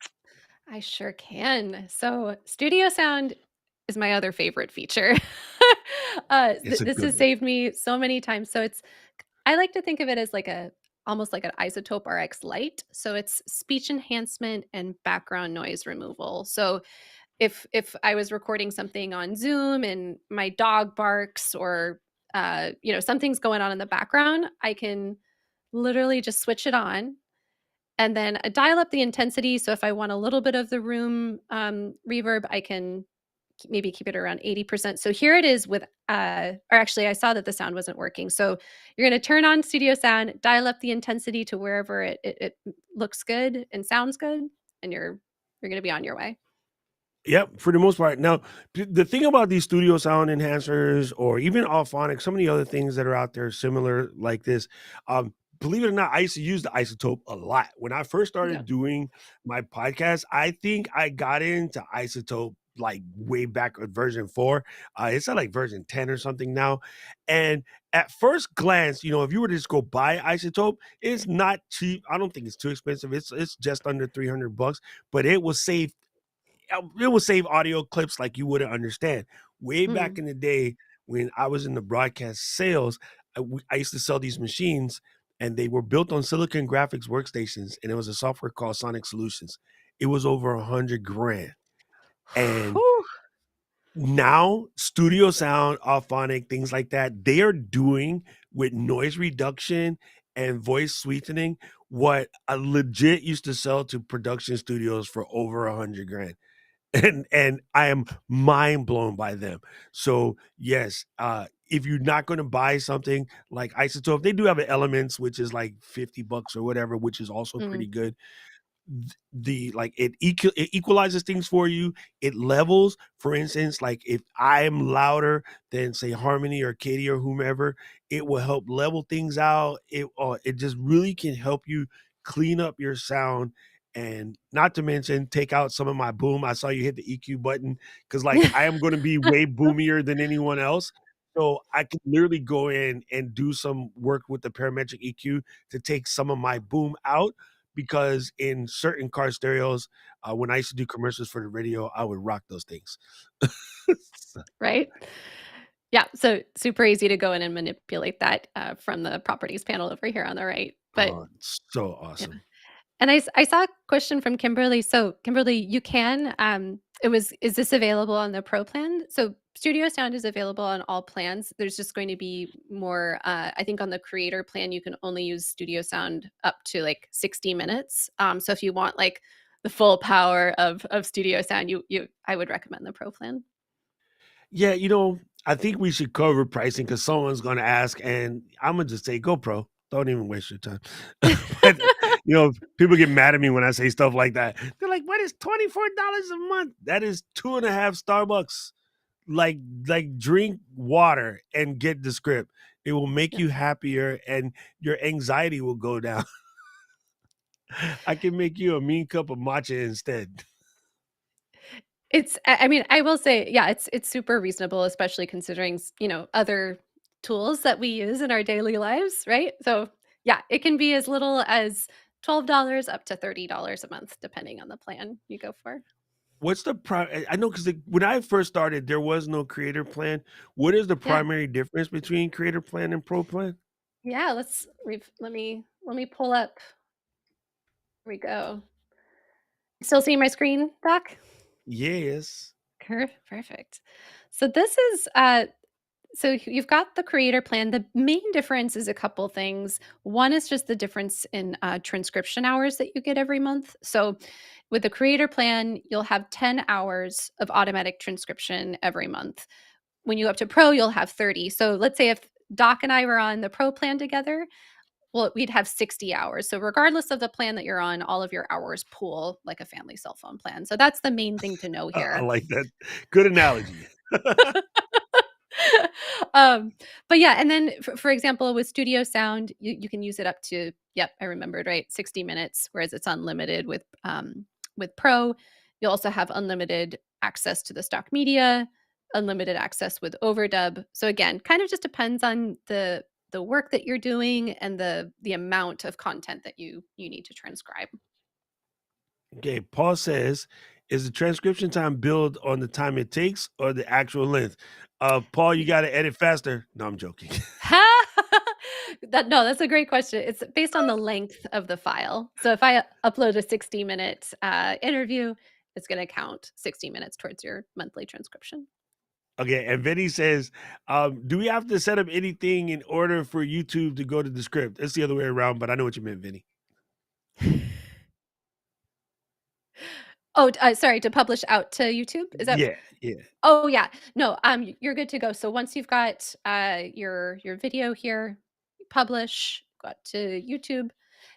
I sure can. So, studio sound is my other favorite feature. It's a This good has one. saved me so many times. So I like to think of it as like a almost like an isotope RX light. So it's speech enhancement and background noise removal. So if I was recording something on Zoom and my dog barks or something's going on in the background, I can literally just switch it on, and then dial up the intensity. So if I want a little bit of the room reverb, I can maybe keep it around 80%. So here it is with, or actually, I saw that the sound wasn't working. So you're going to turn on studio sound, dial up the intensity to wherever it looks good and sounds good, and you're going to be on your way. Yep, for the most part. Now, the thing about these studio sound enhancers or even Alphonic, so many other things that are out there similar like this, believe it or not, I used to use the isotope a lot. When I first Yeah. started doing my podcast, I think I got into isotope like way back at version 4. It's at like version 10 or something now. And at first glance, if you were to just go buy isotope, it's not cheap. I don't think it's too expensive. It's just under $300, but it will save audio clips like you wouldn't understand. Way back Mm. in the day when I was in the broadcast sales, I used to sell these machines, and they were built on Silicon Graphics workstations, and it was a software called Sonic Solutions. It was over 100 grand. And Whew. now studio sound, Alphonic, things like that, they are doing with noise reduction and voice sweetening what I legit used to sell to production studios for over 100 grand. And I am mind blown by them. So yes, if you're not going to buy something like Isotope, they do have an Elements, which is like $50 or whatever, which is also Mm. pretty good. The like it equalizes things for you. It levels, for instance, like if I am louder than say Harmony or Katie or whomever, it will help level things out. It just really can help you clean up your sound, and not to mention take out some of my boom. I saw you hit the EQ button because like I am going to be way boomier than anyone else. So I can literally go in and do some work with the parametric EQ to take some of my boom out, because in certain car stereos, when I used to do commercials for the radio, I would rock those things. Right? Yeah, so super easy to go in and manipulate that, from the properties panel over here on the right. But Oh, it's so yeah. awesome. And I saw a question from Kimberly. So, Kimberly, you can, is this available on the Pro plan? So, Studio Sound is available on all plans. There's just going to be more, I think on the Creator plan, you can only use Studio Sound up to like 60 minutes. So if you want like the full power of Studio Sound, I would recommend the Pro plan. Yeah, I think we should cover pricing because someone's going to ask, and I'm gonna just say GoPro. Don't even waste your time. But people get mad at me when I say stuff like that. They're like, "What is $24 a month? That is 2.5 Starbucks. Like, drink water and get the script. It will make Yeah. you happier, and your anxiety will go down. I can make you a mean cup of matcha instead." I mean, I will say, yeah, it's super reasonable, especially considering, other tools that we use in our daily lives, right? So, yeah, it can be as little as $12 up to $30 a month, depending on the plan you go for. What's the I know because when I first started, there was no creator plan. What is the Yeah. primary difference between creator plan and pro plan? Yeah, let me pull up. Here we go. Still seeing my screen, Doc? Yes. Perfect. So this is so you've got the creator plan. The main difference is a couple things. One is just the difference in transcription hours that you get every month. So with the creator plan, you'll have 10 hours of automatic transcription every month. When you go up to pro, you'll have 30. So let's say if Doc and I were on the pro plan together, well, we'd have 60 hours. So regardless of the plan that you're on, all of your hours pool like a family cell phone plan. So that's the main thing to know I here. like that. Good analogy. um, but yeah, and then for example, with Studio Sound, you can use it up to, yep, I remembered right, 60 minutes, whereas it's unlimited with Pro. You'll also have unlimited access to the stock media, unlimited access with overdub. So again, kind of just depends on the work that you're doing and the amount of content that you need to transcribe. Okay, Paul says, is the transcription time billed on the time it takes or the actual length? Paul, you got to edit faster. No, I'm joking. No, that's a great question. It's based on the length of the file. So if I upload a 60-minute interview, it's going to count 60 minutes towards your monthly transcription. Okay, and Vinny says, do we have to set up anything in order for YouTube to go to the script? It's the other way around, but I know what you meant, Vinny. Oh, sorry, to publish out to YouTube? Is that Yeah, yeah. Oh, yeah. No, you're good to go. So once you've got, your video here, publish, got to YouTube,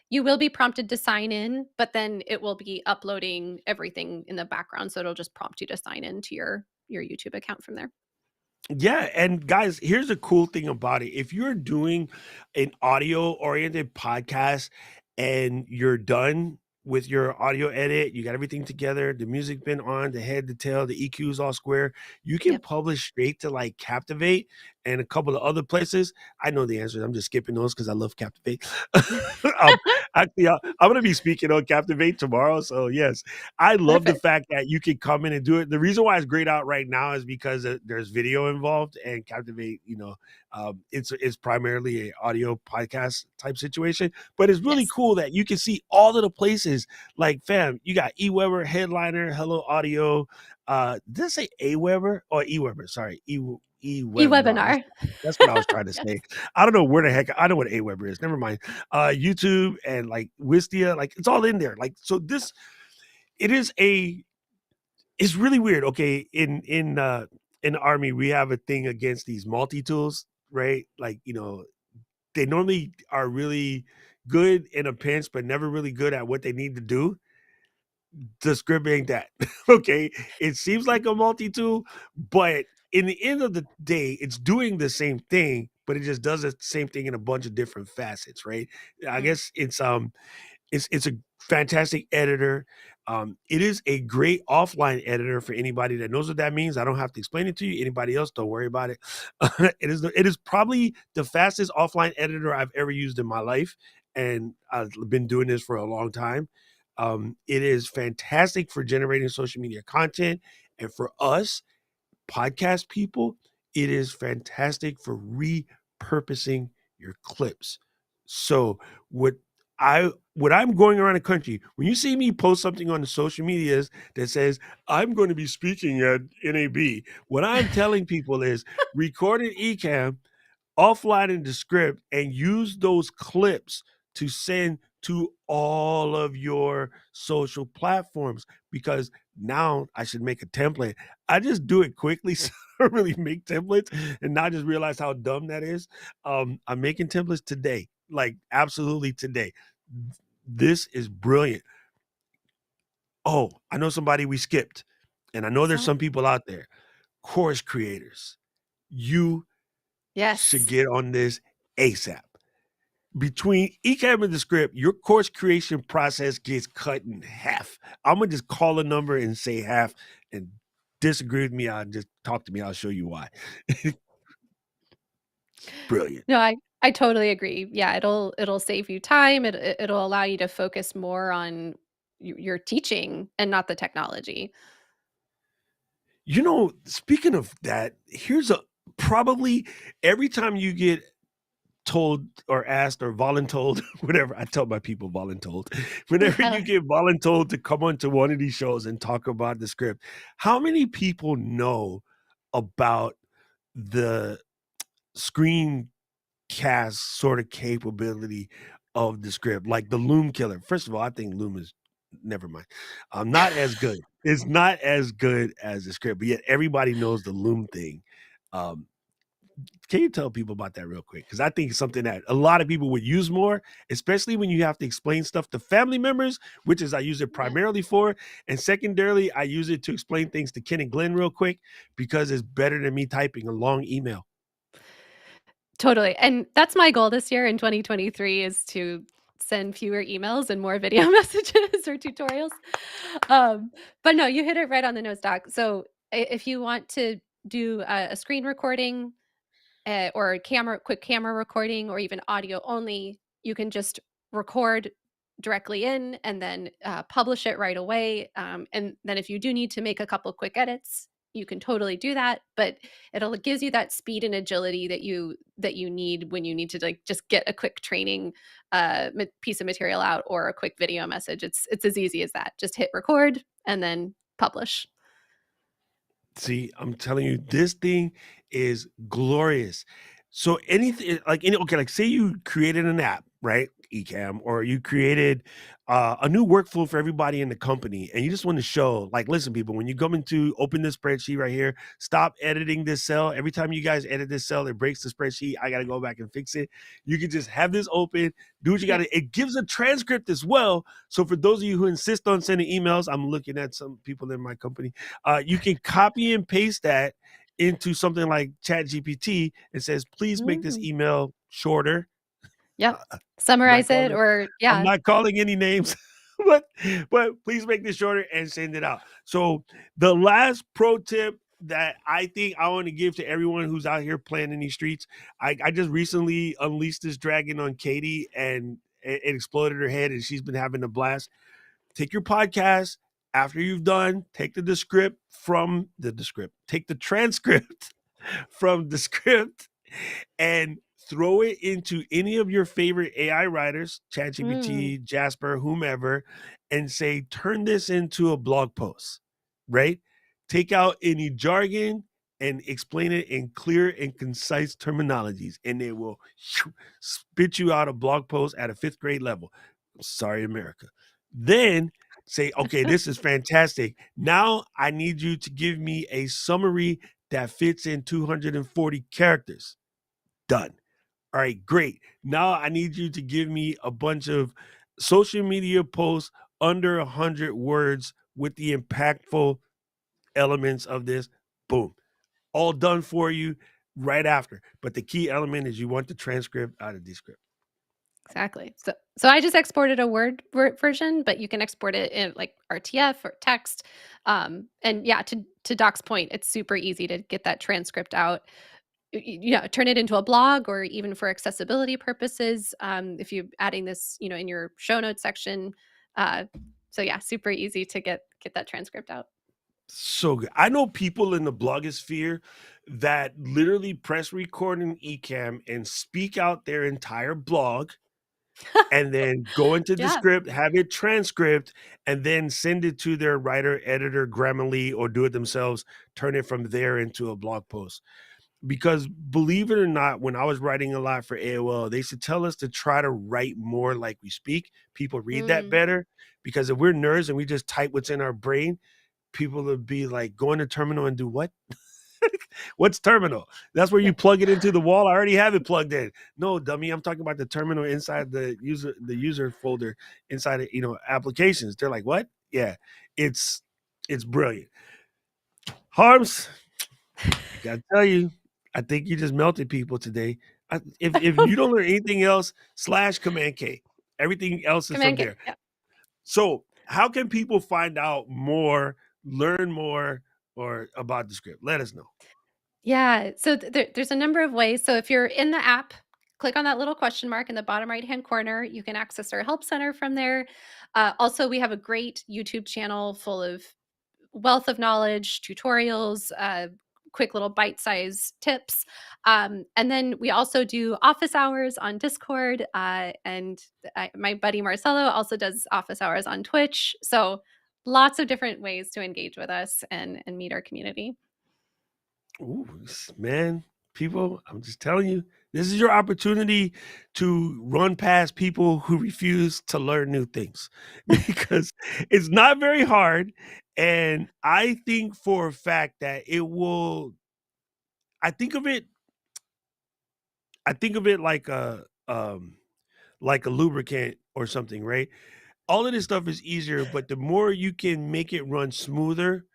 you will be prompted to sign in, but then it will be uploading everything in the background, so it'll just prompt you to sign in to your YouTube account from there. Yeah, and guys, here's the cool thing about it. If you're doing an audio-oriented podcast and you're done with your audio edit, you got everything together, the music been on, the head, the tail, the EQ's all square, you can Yep. publish straight to like Captivate and a couple of other places. I know the answers. I'm just skipping those because I love Captivate. um, actually, I'm going to be speaking on Captivate tomorrow. So, yes, I love the Perfect. fact that you can come in and do it. The reason why it's grayed out right now is because there's video involved, and Captivate, it's primarily a audio podcast type situation. But it's really Yes. cool that you can see all of the places. Like, fam, you got eWeber, Headliner, Hello Audio. Did I say Aweber or eWeber? Sorry, eWebinar. eWebinar. That's what I was trying to Yes. say. I don't know where the heck I know what Aweber is. Never mind. YouTube and like Wistia, like it's all in there. Like so, this it is a it's really weird. Okay, in the army, we have a thing against these multi-tools, right? Like, they normally are really good in a pinch, but never really good at what they need to do. Descript ain't that. Okay. It seems like a multi-tool, but in the end of the day, it's doing the same thing, but it just does the same thing in a bunch of different facets, right? I Mm. guess it's a fantastic editor. It is a great offline editor for anybody that knows what that means. I don't have to explain it to you. Anybody else, don't worry about it. It is probably the fastest offline editor I've ever used in my life, and I've been doing this for a long time. It is fantastic for generating social media content, and for us podcast people, it is fantastic for repurposing your clips. So what I'm going around the country, when you see me post something on the social medias that says I'm going to be speaking at NAB, what I'm telling people is record an Ecamm offline in Descript and use those clips to send to all of your social platforms, because now I should make a template. I just do it quickly, so I don't really make templates, and now I just realize how dumb that is. I'm making templates today, like absolutely today. This is brilliant. Oh, I know somebody we skipped, and I know there's Oh, some people out there, course creators. You should yes. get on this ASAP. Between Ecamm and Descript, your course creation process gets cut in half. I'm gonna just call a number and say half, and disagree with me, I'll just talk to me, I'll show you why. Brilliant. No, I totally agree. Yeah, it'll save you time. It'll allow you to focus more on your teaching and not the technology. Speaking of that, here's a probably every time you get told or asked or voluntold, whatever. I tell my people voluntold. Whenever you get voluntold to come onto one of these shows and talk about the script, how many people know about the screencast sort of capability of the script, like the Loom killer? First of all, I think Loom is never mind. Not as good. It's not as good as the script, but yet everybody knows the Loom thing. Um, can you tell people about that real quick? Because I think it's something that a lot of people would use more, especially when you have to explain stuff to family members, which is I use it Yeah. primarily for. And secondarily, I use it to explain things to Ken and Glenn real quick because it's better than me typing a long email. Totally, and that's my goal this year in 2023 is to send fewer emails and more video messages or tutorials. Um, but no, you hit it right on the nose, doc. So if you want to do a screen recording, or quick camera recording, or even audio only, you can just record directly in and then publish it right away. And then if you do need to make a couple quick edits, you can totally do that. But it gives you that speed and agility that you need when you need to like just get a quick training piece of material out or a quick video message. It's as easy as that. Just hit record and then publish. See, I'm telling you, this thing is glorious. So anything like okay, like say you created an app, right? Ecamm, or you created a new workflow for everybody in the company, and you just want to show, like, listen, people, when you come into open this spreadsheet right here, stop editing this cell. Every time you guys edit this cell, it breaks the spreadsheet. I got to go back and fix it. You can just have this open, do what you got Yep. to. It gives a transcript as well. So for those of you who insist on sending emails, I'm looking at some people in my company. You can copy and paste that into something like ChatGPT and says, please make this Mm. email shorter. Yep. I'm not Summarize it calling or I'm yeah. not calling any names, but please make this shorter and send it out. So the last pro tip that I think I want to give to everyone who's out here playing in these streets, I just recently unleashed this dragon on Katie, and it exploded her head, and she's been having a blast. Take your podcast. After you've done, take the Descript from the Descript. Take the transcript from Descript and throw it into any of your favorite AI writers, Mm. ChatGPT, Jasper, whomever, and say, turn this into a blog post, right? Take out any jargon and explain it in clear and concise terminologies, and it will spit you out a blog post at a 5th grade level. Sorry, America. Then say, okay, this is fantastic. Now I need you to give me a summary that fits in 240 characters. Done. All right, great. Now I need you to give me a bunch of social media posts under 100 words with the impactful elements of this. Boom. All done for you right after. But the key element is you want the transcript out of Descript. Exactly. So I just exported a Word version, but you can export it in like RTF or text. And yeah, to Doc's point, it's super easy to get that transcript out. Turn it into a blog or even for accessibility purposes. If you're adding this, in your show notes section. Uh, so yeah, super easy to get that transcript out. So good. I know people in the blogosphere that literally press record in Ecamm and speak out their entire blog and then go into Yeah. Descript, have it transcript, and then send it to their writer, editor, Grammarly, or do it themselves, turn it from there into a blog post. Because believe it or not, when I was writing a lot for AOL, they should tell us to try to write more like we speak. People read that Mm. better, because if we're nerds and we just type what's in our brain, people would be like, go into terminal and do what? What's terminal? That's where you Yeah. plug it into the wall. I already have it plugged in. No, dummy. I'm talking about the terminal inside the user folder inside of, applications. They're like, what? Yeah, it's brilliant. Harms, I gotta tell you, I think you just melted people today. If you don't learn anything else, slash Command K. Everything else is from Command K. there. Yeah. So, how can people find out more, learn more, or about the script? Let us know. Yeah. So there's a number of ways. So if you're in the app, click on that little question mark in the bottom right hand corner. You can access our help center from there. Also, we have a great YouTube channel full of wealth of knowledge, tutorials, quick little bite sized tips. And then we also do office hours on Discord. And my buddy Marcelo also does office hours on Twitch. So lots of different ways to engage with us and meet our community. Ooh, man, people, I'm just telling you, this is your opportunity to run past people who refuse to learn new things, because it's not very hard. And I think for a fact that it will, I think of it, like a lubricant or something, right? All of this stuff is easier, but the more you can make it run smoother,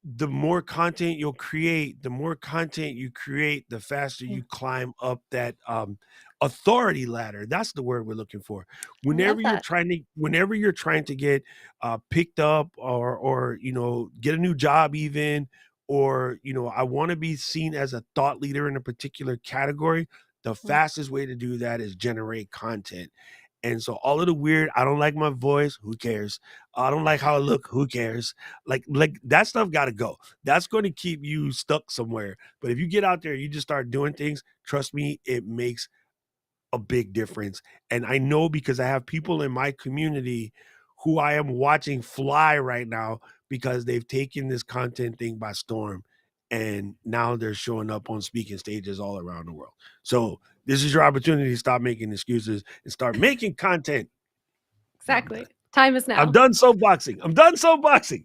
the more content you'll create. The more content you create, the faster Yeah, you climb up that authority ladder. That's the word we're looking for. I love that. Whenever you're trying to get picked up, or get a new job, even, or I want to be seen as a thought leader in a particular category, the Mm. fastest way to do that is generate content. And so all of the weird, I don't like my voice, who cares? I don't like how I look, who cares? Like that stuff got to go. That's going to keep you stuck somewhere. But if you get out there, you just start doing things, trust me, it makes a big difference. And I know, because I have people in my community who I am watching fly right now, because they've taken this content thing by storm. and now they're showing up on speaking stages all around the world. So this is your opportunity to stop making excuses and start making content. No, I'm done. Exactly. Time is I'm now. done soapboxing. I'm done soapboxing.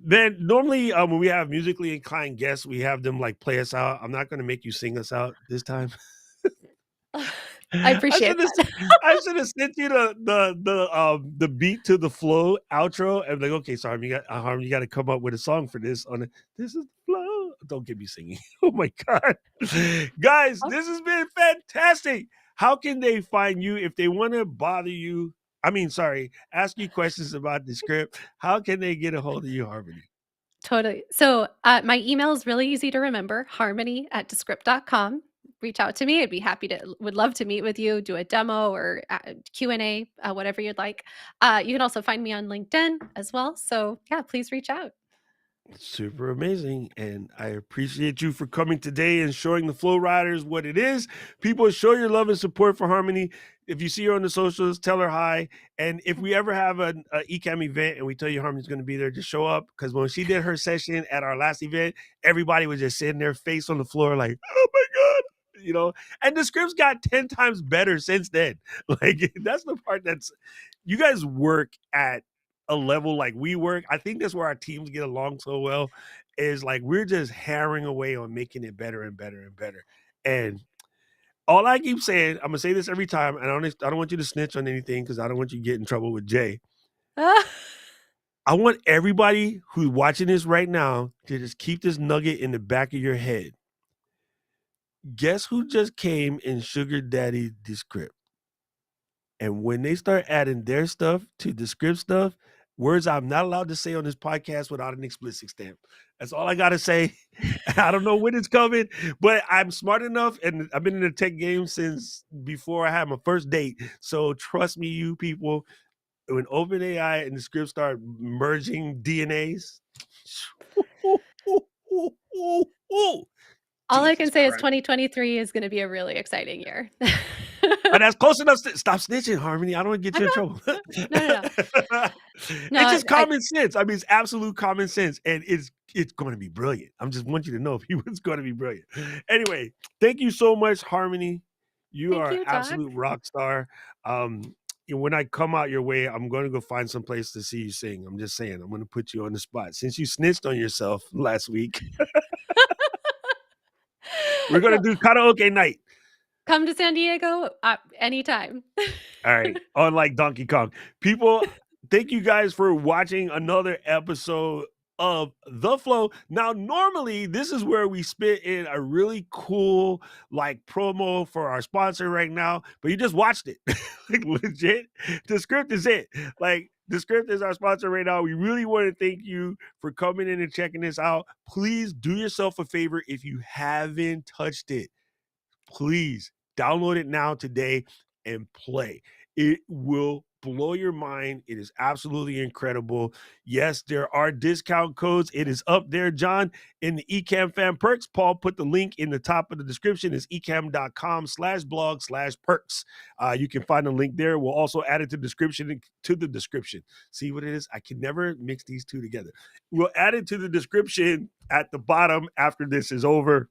Then normally when we have musically inclined guests, we have them like play us out. I'm not going to make you sing us out this time. I I appreciate should have that. I should have sent you the beat to the flow outro and like, okay, sorry, you got to come up with a song for this on it. This is the flow. Don't get me singing. Oh my god, guys, this has been fantastic. How can they find you if they want to bother you? I mean, sorry, ask you questions about the script. How can they get a hold of you, Harmony? Totally. So, my email is really easy to remember, harmony@descript.com. Reach out to me. I'd be happy to would love to meet with you, do a demo or Q&A, whatever you'd like. You can also find me on LinkedIn as well. So, yeah, please reach out. Super amazing. And I appreciate you for coming today and showing the Flow Riders what it is. People, show your love and support for Harmony. If you see her on the socials, tell her hi. And if we ever have an Ecamm event and we tell you Harmony's going to be there, just show up. Because when she did her session at our last event, everybody was just sitting their face on the floor like, oh my God. And the scripts got 10 times better since then. Like, that's the part that's, you guys work at a level like we work. I think that's where our teams get along so well, is like we're just hammering away on making it better and better and better. And all I keep saying, I'm gonna say this every time, and I don't want you to snitch on anything because I don't want you to get in trouble with Jay. I want everybody who's watching this right now to just keep this nugget in the back of your head. Guess who just came and sugar daddy Descript? And when they start adding their stuff to the script stuff, words I'm not allowed to say on this podcast without an explicit stamp. That's all I got to say. I don't know when it's coming, but I'm smart enough and I've been in the tech game since before I had my first date. So trust me, you people, when OpenAI and the script start merging DNAs, All I Jesus can say is Christ. 2023 is gonna be a really exciting year. But that's close enough. Stop snitching, Harmony. I don't want to get I'm you in not trouble. no. It's No, just common sense. I mean, it's absolute common sense, and it's going to be brilliant. I'm just want you to know, people, it's going to be brilliant. Anyway, thank you so much, Harmony. You thank are an you, Doc. absolute rock star. When I come out your way, I'm going to go find some place to see you sing. I'm just saying, I'm going to put you on the spot since you snitched on yourself last week. We're going to No, do karaoke night. come to San Diego, anytime. All right. Unlike Donkey Kong. People, thank you guys for watching another episode of The Flow. Now, normally, this is where we spit in a really cool, like, promo for our sponsor right now, but you just watched it. Like, legit. Descript is it. Like, Descript is our sponsor right now. We really want to thank you for coming in and checking this out. Please do yourself a favor if you haven't touched it. Please download it now today and play. It will blow your mind. It is absolutely incredible. Yes, there are discount codes. It is up there, John, in the Ecamm fan perks. Paul put the link in the top of the description. It's ecamm.com/blog/perks. You can find the link there. We'll also add it to the description. See what it is? I can never mix these two together. We'll add it to the description at the bottom after this is over.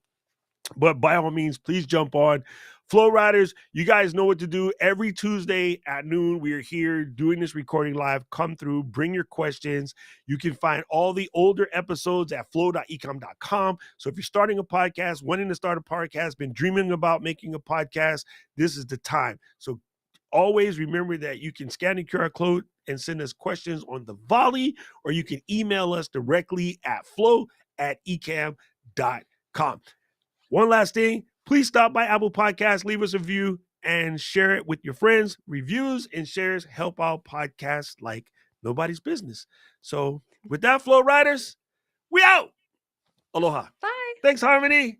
But by all means, please jump on. Flow Riders, you guys know what to do. Every Tuesday at noon, we are here doing this recording live. Come through, bring your questions. You can find all the older episodes at flow.ecamm.com. So if you're starting a podcast, wanting to start a podcast, been dreaming about making a podcast, this is the time. So always remember that you can scan the QR code and send us questions on the volley, or you can email us directly at flow@ecamm.com. One last thing, please stop by Apple Podcasts, leave us a review, and share it with your friends. Reviews and shares help out podcasts like nobody's business. So with that, Flow Riders, we out. Aloha. Bye. Thanks, Harmony.